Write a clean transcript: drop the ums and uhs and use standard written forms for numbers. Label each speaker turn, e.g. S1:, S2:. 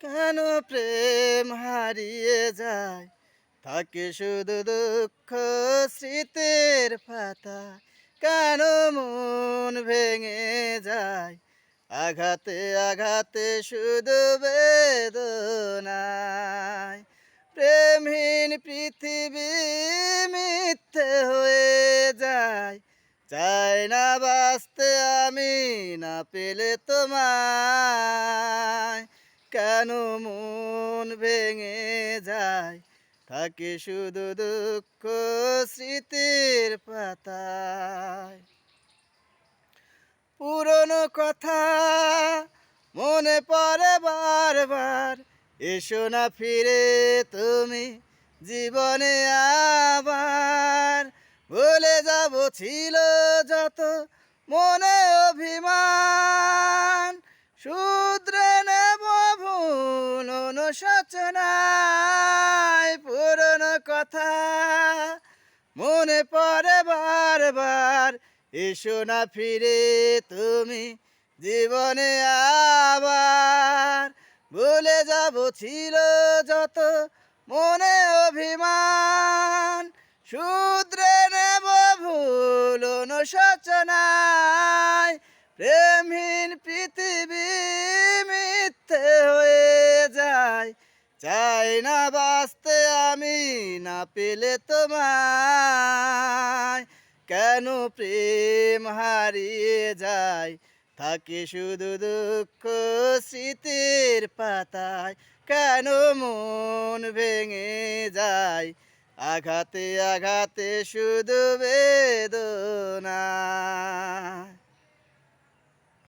S1: কেন প্রেম হারিয়ে যায়, থাকে শুধু দুঃখ স্মৃতির পাতা। কেন মন ভেঙে যায়, আঘাতে আঘাতে শুধু বেদনায়। প্রেমহীন পৃথিবী মিথ্যে হয়ে যায়, চাই না বাঁচতে আমি না পেলে তোমায়। কেন মন ভেঙে যায়, থাকে শুধু দুঃখ স্মৃতির পাতায়। পুরনো কথা মনে পড়ে বারবার, এসো না ফিরে তুমি জীবনে আবার। ভুলে যাব ছিল যত মনে অভিমান, শুধরে নেব ভুল অনুশোচনায়। পুরনো কথা মনে পড়ে বারবার, এসো না ফিরে তুমি জীবনে আবার। ভুলে যাব ছিল যত মনে অভিমান, শুধরে নেব ভুল অনুশোচনায়। প্রেমহীন পৃথিবী মিথ্যে হয়ে যায়, চাই না বাঁচতে আমি না পেলে তোমায়। কেন প্রেম হারিয়ে যায়, থাকে শুধু দুঃখ স্মৃতির পাতায়। কেন মন ভেঙে যায়, আঘাতে আঘাতে শুধু বেদনা।